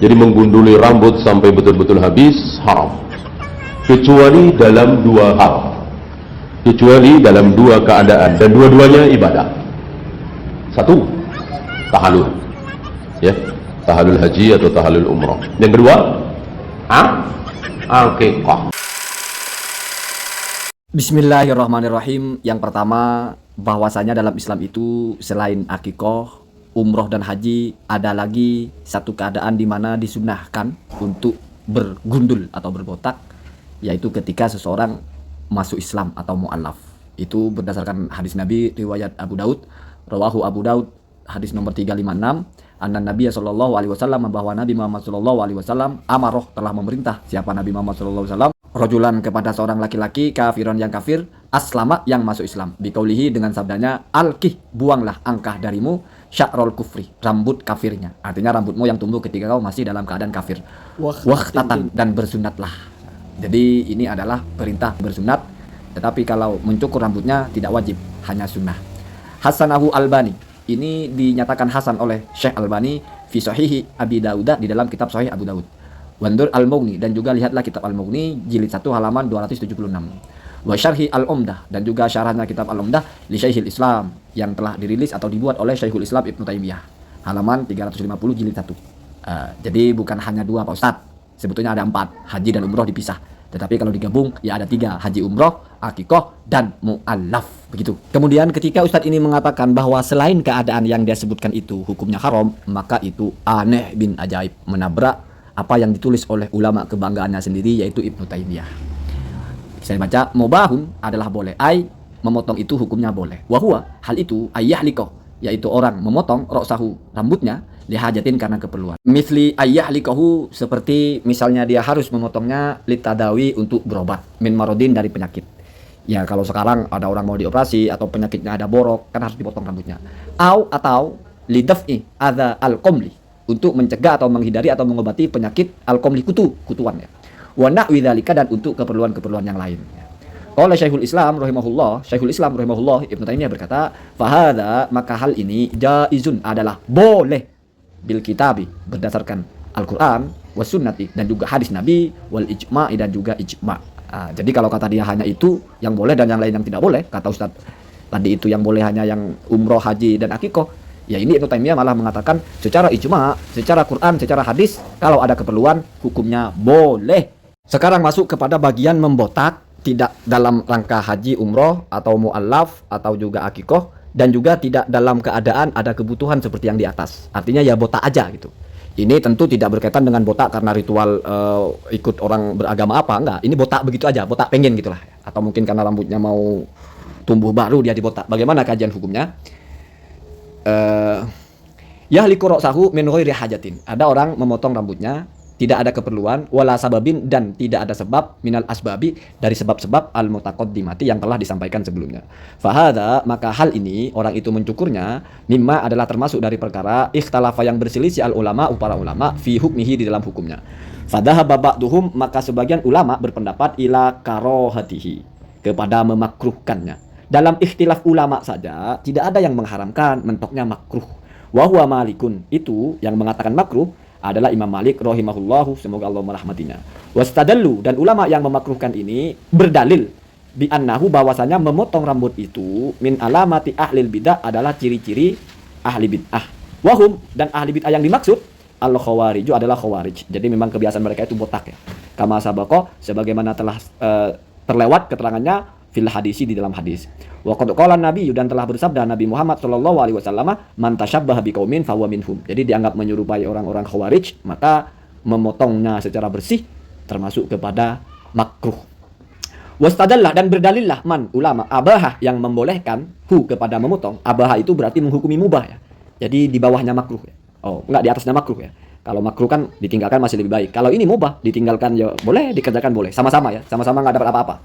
Jadi menggunduli rambut sampai betul-betul habis haram, kecuali dalam dua hal, kecuali dalam dua keadaan, dan dua-duanya ibadah. Satu, tahallul, ya, tahallul haji atau tahallul umrah. Yang kedua, akikah. Bismillahirrahmanirrahim. Yang pertama, bahwasanya dalam Islam itu selain akikah, umroh dan haji, ada lagi satu keadaan di mana disunahkan untuk bergundul atau berbotak, yaitu ketika seseorang masuk Islam atau mu'allaf. Itu berdasarkan hadis Nabi riwayat Abu Daud, rawahu Abu Daud, hadis nomor 356, anna Nabi sallallahu alaihi wasallam, bahwa Nabi Muhammad sallallahu alaihi wasallam amaroh, telah memerintah. Siapa Nabi Muhammad sallallahu alaihi wasallam? Rajulan, kepada seorang laki-laki, kafiron yang kafir, aslama yang masuk Islam, biqaulihi, dengan sabdanya, alkih, buanglah angkah darimu sya'rul kufri, rambut kafirnya. Artinya rambutmu yang tumbuh ketika kau masih dalam keadaan kafir. Wahtatan, dan bersunatlah. Jadi ini adalah perintah bersunat, tetapi kalau mencukur rambutnya tidak wajib, hanya sunnah. Hasanahu Albani, ini dinyatakan hasan oleh Syekh Albani fi Sahihi Abi Daud, di dalam kitab Sahih Abu Daud. Wandur Al-Mughni, dan juga lihatlah kitab Al-Mughni jilid 1 halaman 276. Wa syarhi Al-Umdah, dan juga syarahnya kitab Al-Umdah li Syekhul Islam, yang telah dirilis atau dibuat oleh Syekhul Islam Ibnu Taimiyah, halaman 350 jilid 1. Jadi bukan hanya dua Pak Ustadz, sebetulnya ada 4, haji dan umroh dipisah. Tetapi kalau digabung ya ada 3, haji, umroh, akikah, dan mu'allaf, begitu. Kemudian ketika Ustadz ini mengatakan bahwa selain keadaan yang dia sebutkan itu hukumnya haram, maka itu aneh bin ajaib, menabrak apa yang ditulis oleh ulama kebanggaannya sendiri, yaitu Ibnu Taimiyah. Saya baca, mubahun adalah boleh, memotong itu hukumnya boleh. Wahua, hal itu, ayyahliqah, yaitu orang memotong roksahu, rambutnya, lihajatin, karena keperluan. Misli ayyahliqahu, seperti misalnya dia harus memotongnya litadawi, untuk berobat, min marodin, dari penyakit. Ya kalau sekarang ada orang mau dioperasi atau penyakitnya ada borok, kan harus dipotong rambutnya. Atau lidaf'i adza al-qomli, untuk mencegah atau menghindari atau mengobati penyakit al-qomli, kutuan ya. Wa nahwi dzalika, dan untuk keperluan-keperluan yang lain. Qala Syekhul Islam rahimahullah, Ibnu Taimiyah berkata, fahadha, maka hal ini, jaizun, adalah boleh, bil kitabi, berdasarkan Al-Qur'an, was sunnati, dan juga hadis Nabi, wal ijma'i, dan juga ijma'. Jadi kalau kata dia hanya itu yang boleh dan yang lain yang tidak boleh, kata Ustaz tadi itu yang boleh hanya yang umroh, haji, dan akikah. Ya ini Ibnu Taimiyah malah mengatakan secara ijma', secara Quran, secara hadis, kalau ada keperluan hukumnya boleh. Sekarang masuk kepada bagian membotak, tidak dalam rangka haji, umroh, atau mu'allaf, atau juga akikah, dan juga tidak dalam keadaan ada kebutuhan seperti yang di atas. Artinya ya botak aja gitu. Ini tentu tidak berkaitan dengan botak karena ritual ikut orang beragama apa, enggak. Ini botak begitu aja, botak pengen gitulah. Atau mungkin karena rambutnya mau tumbuh baru dia dibotak. Bagaimana kajian hukumnya? Yahliku ra'sahu min ghairi hajatin. Ada orang memotong rambutnya, tidak ada keperluan, wala sababin, dan tidak ada sebab, minal asbabi, dari sebab-sebab al-mutaqaddimati, yang telah disampaikan sebelumnya. Fahadha, maka hal ini, orang itu mencukurnya, mimma, adalah termasuk dari perkara ikhtalafa, yang berselisih al ulama, para ulama, fi hukmihi, di dalam hukumnya. Fadhahaba ba'duhum, maka sebagian ulama berpendapat ila karohatihi, kepada memakruhkannya. Dalam ikhtilaf ulama saja, tidak ada yang mengharamkan, mentoknya makruh. Wa huwa malikun, itu yang mengatakan makruh adalah Imam Malik rahimahullahu, semoga Allah merahmatinya. Wastadallu, dan ulama yang memakruhkan ini berdalil bi annahu, bahwasanya memotong rambut itu min alamati ahlil bid'ah, adalah ciri-ciri ahli bid'ah. Wahum, dan ahli bid'ah yang dimaksud al khawariju, adalah khawarij. Jadi memang kebiasaan mereka itu botak ya. Kama sabaqo, sebagaimana telah terlewat keterangannya fil hadisi, di dalam hadis. Wa qad qala Nabi, dan telah bersabda Nabi Muhammad sallallahu alaihi wasallam, man tashabbaha biqaumin fahuwa minhum. Jadi dianggap menyerupai orang-orang khawarij, maka memotongnya secara bersih termasuk kepada makruh. Wastadallah, dan berdalillah man, ulama, abaha, yang membolehkan hu, kepada memotong. Abaha itu berarti menghukumi mubah ya. Jadi di bawahnya makruh ya. Oh, enggak, di atasnya makruh ya. Kalau makruh kan ditinggalkan masih lebih baik. Kalau ini mubah, ditinggalkan ya boleh, dikerjakan boleh. Sama-sama ya, sama-sama enggak dapat apa-apa.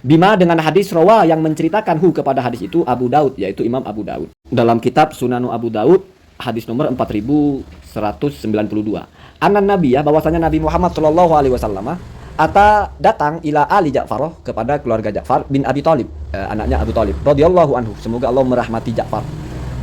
Bima, dengan hadis rawa, yang menceritakan hu, kepada hadis itu Abu Daud, yaitu Imam Abu Daud. Dalam kitab Sunanu Abu Daud, hadis nomor 4192. Anan Nabi, ya, bahwasanya Nabi Muhammad sallallahu alaihi wasallam datang ila Ali Ja'far, kepada keluarga Ja'far bin Abi Thalib, anaknya Abu Thalib radhiyallahu anhu, semoga Allah merahmati Ja'far.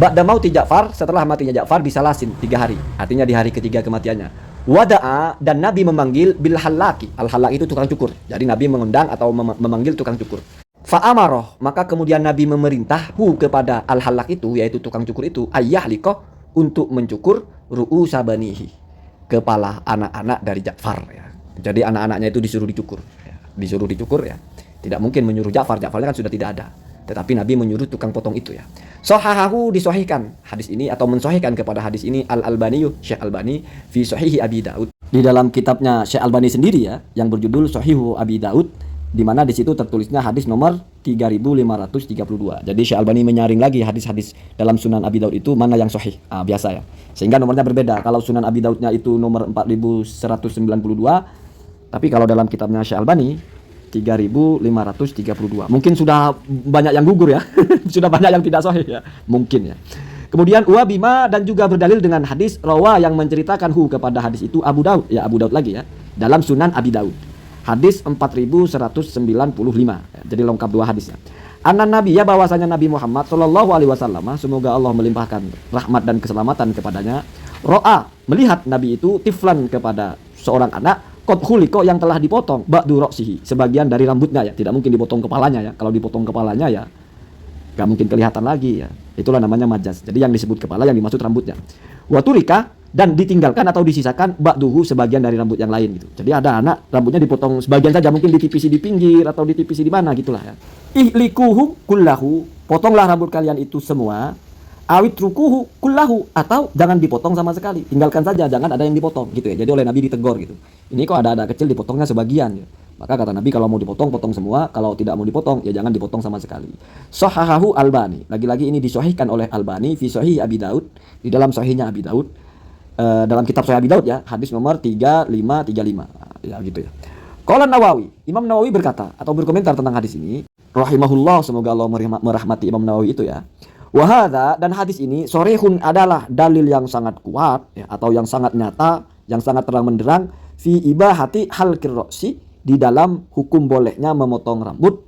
Ba'da mauti Ja'far, setelah matinya Ja'far, bisalasin 3 hari, artinya di hari ketiga kematiannya. Wada'a, dan Nabi memanggil bil halaki. Al halak itu tukang cukur. Jadi Nabi mengundang atau memanggil tukang cukur. Fa'amaroh, maka kemudian Nabi memerintahhu kepada al halak itu, yaitu tukang cukur itu, ayah likoh, untuk mencukur ru'usa banihi, kepala anak-anak dari Ja'far ya. Jadi anak-anaknya itu disuruh dicukur ya. Disuruh dicukur ya. Tidak mungkin menyuruh Ja'far, Ja'farnya kan sudah tidak ada. Tetapi Nabi menyuruh tukang potong itu ya. Sohahahu, disohihkan hadis ini atau mensohihkan kepada hadis ini Al-Albaniyu, Syekh Albani fi Sohihi Abi Daud. Di dalam kitabnya Syekh Albani sendiri ya, yang berjudul Sohihu Abi Daud, di mana di situ tertulisnya hadis nomor 3532. Jadi Syekh Albani menyaring lagi hadis-hadis dalam Sunan Abi Daud itu mana yang sahih. Biasa ya. Sehingga nomornya berbeda. Kalau Sunan Abi Daudnya itu nomor 4192, tapi kalau dalam kitabnya Syekh Albani 3532. Mungkin sudah banyak yang gugur ya. Sudah banyak yang tidak sahih ya. Mungkin ya. Kemudian wa bima, dan juga berdalil dengan hadis rawa yang menceritakan kepada hadis itu Abu Daud. Ya, Abu Daud lagi ya. Dalam Sunan Abi Daud. Hadis 4195. Jadi lengkap dua hadisnya. Anan Nabi, ya bahwasanya Nabi Muhammad sallallahu alaihi wasallam, semoga Allah melimpahkan rahmat dan keselamatan kepadanya, ro'a, melihat Nabi itu tiflan kepada seorang anak qad khuliqa, yang telah dipotong ba'du ra'sihi, sebagian dari rambutnya ya. Tidak mungkin dipotong kepalanya ya. Kalau dipotong kepalanya ya gak mungkin kelihatan lagi ya. Itulah namanya majaz. Jadi yang disebut kepala, yang dimaksud rambutnya. Wa turika, dan ditinggalkan atau disisakan ba'duhu, sebagian dari rambut yang lain gitu. Jadi ada anak rambutnya dipotong sebagian saja, mungkin ditipisi di pinggir atau ditipisi di mana gitulah ya. Ihlikuhu kullahu, potonglah rambut kalian itu semua. Awit rukuhu kullahu, atau jangan dipotong sama sekali, tinggalkan saja, jangan ada yang dipotong gitu ya. Jadi oleh Nabi ditegur gitu. Ini kok ada kecil dipotongnya sebagian ya. Maka kata Nabi, kalau mau dipotong, potong semua. Kalau tidak mau dipotong, ya jangan dipotong sama sekali. Sohahahu Albani, lagi-lagi ini disohihkan oleh Albani fi Sohih Abi Daud, di dalam Sohihnya Abi Daud, dalam kitab Sohih Abi Daud ya, hadis nomor 3535 ya gitu ya. Qala Nawawi, Imam Nawawi berkata atau berkomentar tentang hadis ini, rahimahullah, semoga Allah merahmati Imam Nawawi itu ya. Wahada, dan hadis ini sorehun, adalah dalil yang sangat kuat ya, atau yang sangat nyata, yang sangat terang menderang fi ibahati halqir ra'si, di dalam hukum bolehnya memotong rambut,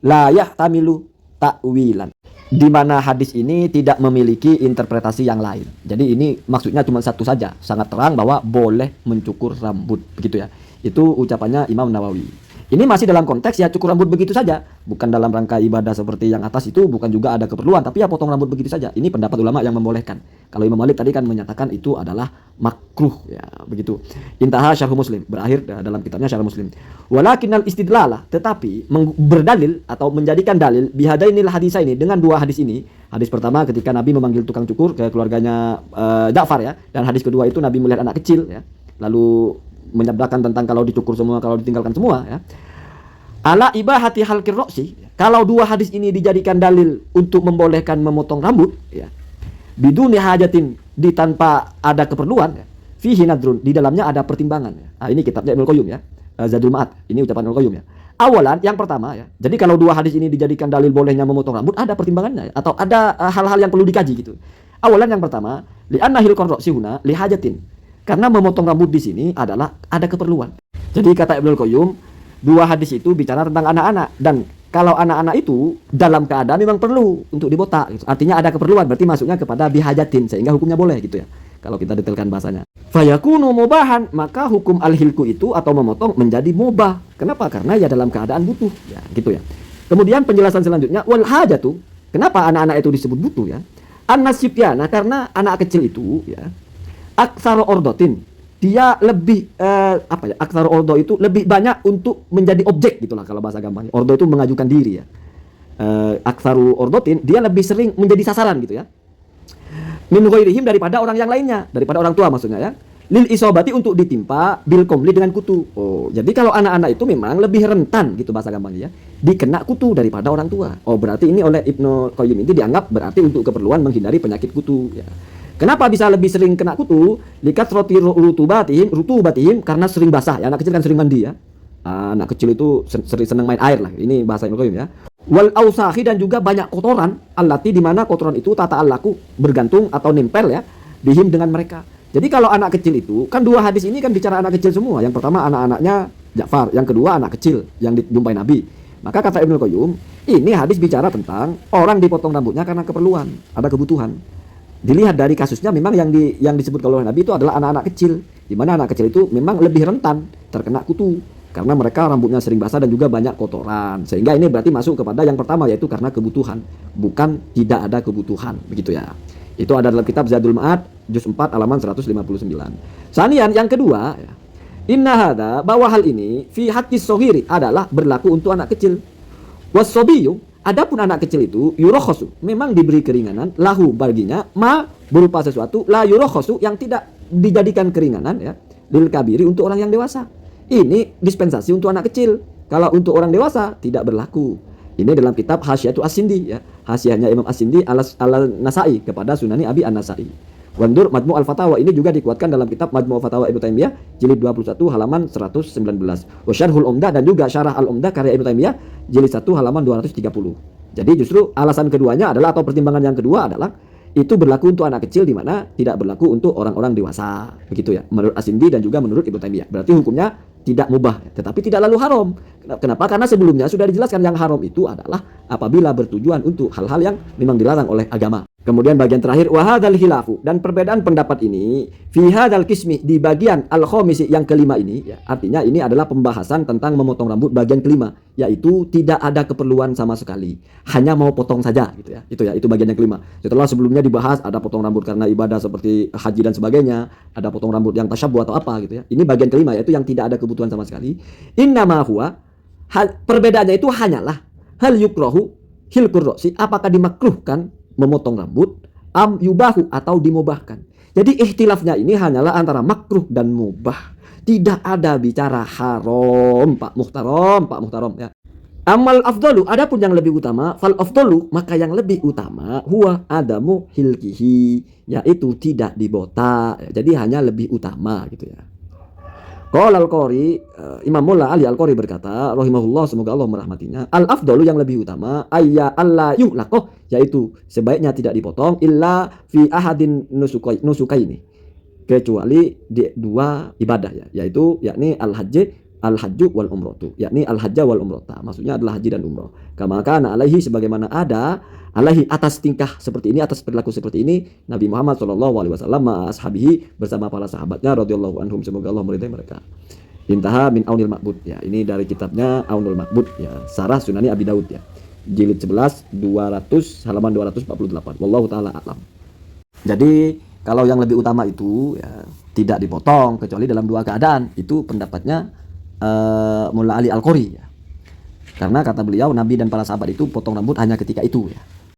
la yahtamilu ta'wilan, di mana hadis ini tidak memiliki interpretasi yang lain. Jadi ini maksudnya cuma satu saja, sangat terang bahwa boleh mencukur rambut begitu ya. Itu ucapannya Imam Nawawi. Ini masih dalam konteks ya cukur rambut begitu saja, bukan dalam rangka ibadah seperti yang atas itu, bukan juga ada keperluan, tapi ya potong rambut begitu saja. Ini pendapat ulama yang membolehkan. Kalau Imam Malik tadi kan menyatakan itu adalah makruh ya, begitu. Intaha Syarh Muslim, berakhir dalam kitabnya Syarh Muslim. Walakinnal istidlalah, tetapi berdalil atau menjadikan dalil bihadainil hadisa ini, dengan dua hadis ini. Hadis pertama ketika Nabi memanggil tukang cukur ke keluarganya Ja'far ya, dan hadis kedua itu Nabi melihat anak kecil ya, lalu menyabdakan tentang kalau dicukur semua, kalau ditinggalkan semua ya. Ala ibahati halqir ra'si, kalau dua hadis ini dijadikan dalil untuk membolehkan memotong rambut ya, biduni hajatin, di tanpa ada keperluan ya, fihi nadrun, di dalamnya ada pertimbangan ya. Ini kitabnya Ibnu Qayyim ya, Zadul Ma'ad, ini ucapan Ibnu Qayyim ya. Awalan, yang pertama ya, jadi kalau dua hadis ini dijadikan dalil bolehnya memotong rambut, ada pertimbangannya ya, atau ada hal-hal yang perlu dikaji gitu. Awalan, yang pertama, li anna hilqar ra'si huna li hajatin, karena memotong rambut di sini adalah ada keperluan. Jadi kata Ibnu Qayyim, dua hadis itu bicara tentang anak-anak, dan kalau anak-anak itu dalam keadaan memang perlu untuk dibotak gitu. Artinya ada keperluan, berarti masuknya kepada bihajatin, sehingga hukumnya boleh gitu ya. Kalau kita detailkan bahasanya. Fayakunu mubahan, maka hukum al-hilku itu atau memotong menjadi mubah. Kenapa? Karena ya dalam keadaan butuh ya, gitu ya. Kemudian penjelasan selanjutnya, wal hajatu, kenapa anak-anak itu disebut butuh ya? An-nasibyana, karena anak kecil itu ya, aktsaro ordotin, dia lebih aktsaro ordo itu lebih banyak untuk menjadi objek gitulah kalau bahasa gampangnya. Ordo itu mengajukan diri ya. Aktsaru ordotin, dia lebih sering menjadi sasaran gitu ya. Min ghairihim, daripada orang yang lainnya, daripada orang tua maksudnya ya. Lil isobati, untuk ditimpa bil komli, dengan kutu. Oh, jadi kalau anak-anak itu memang lebih rentan gitu bahasa gampangnya ya, dikena kutu daripada orang tua. Oh, berarti ini oleh Ibnu Qayyim ini dianggap berarti untuk keperluan menghindari penyakit kutu ya. Kenapa bisa lebih sering kena kutu? Likat roti rutubatihim, karena sering basah ya. Anak kecil kan sering mandi ya. Anak kecil itu sering senang main air lah. Ini bahasa Ibnu Qayyim ya. Wal ausahi, dan juga banyak kotoran, allati, di mana kotoran itu tata allaku, bergantung atau nempel ya, bihim, dengan mereka. Jadi kalau anak kecil itu kan dua hadis ini kan bicara anak kecil semua. Yang pertama anak-anaknya Ja'far, yang kedua anak kecil yang dijumpai Nabi. Maka kata Ibnu Qayyim, ini hadis bicara tentang orang dipotong rambutnya karena keperluan, ada kebutuhan. dilihat dari kasusnya memang yang disebut oleh Nabi itu adalah anak-anak kecil, di mana anak kecil itu memang lebih rentan terkena kutu karena mereka rambutnya sering basah dan juga banyak kotoran, sehingga ini berarti masuk kepada yang pertama, yaitu karena kebutuhan, bukan tidak ada kebutuhan, begitu ya. Itu ada dalam kitab Zadul Ma'ad juz 4 halaman 159. Sanian, yang kedua ya, inna hadza, bahwa hal ini fi haqqis shaghiri, adalah berlaku untuk anak kecil. Wasobiyu, adapun anak kecil itu yurokhosu, memang diberi keringanan, lahu baginya, ma berupa sesuatu, la yurokhosu, yang tidak dijadikan keringanan ya, lil kabiri, untuk orang yang dewasa. Ini dispensasi untuk anak kecil. Kalau untuk orang dewasa tidak berlaku. Ini dalam kitab Hasyiatu As-Sindi ya, hasyiahnya Imam As-Sindi al-Nasai kepada Sunani Abi An-Nasai. Wandur Majmu' al-Fatawa, ini juga dikuatkan dalam kitab Majmu' al-Fatawa Ibnu Taimiyah jilid 21 halaman 119. Wa Syarhul Umdah, dan juga Syarah Al-Umdah karya Ibnu Taimiyah jilid 1 halaman 230. Jadi justru alasan keduanya adalah, atau pertimbangan yang kedua adalah, itu berlaku untuk anak kecil, di mana tidak berlaku untuk orang-orang dewasa, begitu ya, menurut As-Sindi dan juga menurut Ibnu Taimiyah. Berarti hukumnya tidak mubah, tetapi tidak lalu haram. Kenapa? Karena sebelumnya sudah dijelaskan yang haram itu adalah apabila bertujuan untuk hal-hal yang memang dilarang oleh agama. Kemudian bagian terakhir, wahadal hilafu, dan perbedaan pendapat ini fi hadzal qismi, di bagian al-khamisi, yang kelima ini ya, artinya ini adalah pembahasan tentang memotong rambut bagian kelima, yaitu tidak ada keperluan sama sekali, hanya mau potong saja gitu ya. Itu bagian yang kelima. Setelah sebelumnya dibahas ada potong rambut karena ibadah seperti haji dan sebagainya, ada potong rambut yang tasyabbuh atau apa gitu ya. Ini bagian kelima, yaitu yang tidak ada kebutuhan sama sekali. Innama huwa, perbedaannya itu hanyalah hal yukrahu hilqur ra'si, apakah dimakruhkan memotong rambut, am yubahu, atau dimubahkan. Jadi ikhtilafnya ini hanyalah antara makruh dan mubah. Tidak ada bicara haram, Pak Muhtaram ya. Amal afdalu, adapun yang lebih utama, fal afdalu, maka yang lebih utama, huwa adamu hilkihi, yaitu tidak dibotak. Jadi hanya lebih utama gitu ya. Qala al-Qari, Imam Mullah Ali al-Qari berkata, rahimahullah, semoga Allah merahmatinya, al-afdalu, yang lebih utama, ayya alla yuhlaqoh, yaitu sebaiknya tidak dipotong, illa fi ahadin nusukaini, kecuali di dua ibadah ya, yaitu yakni al-hajju wal umratu, yakni al-hajja wal umrata, maksudnya adalah haji dan umrah. Kama kana alaihi, sebagaimana ada alaihi, atas tingkah seperti ini, atas perilaku seperti ini, Nabi Muhammad SAW ma ashabihi, bersama para sahabatnya radhiyallahu anhum, semoga Allah meridai mereka. Intaha min Aunil Ma'bud ya, ini dari kitabnya Aunul Ma'bud ya, Sarah Sunani Abi Daud ya, jilid 11 200 halaman 248. Wallahu taala a'lam. Jadi kalau yang lebih utama itu ya tidak dipotong kecuali dalam dua keadaan, itu pendapatnya Mullah Ali Al-Qari ya. Karena kata beliau, Nabi dan para sahabat itu potong rambut hanya ketika itu ya.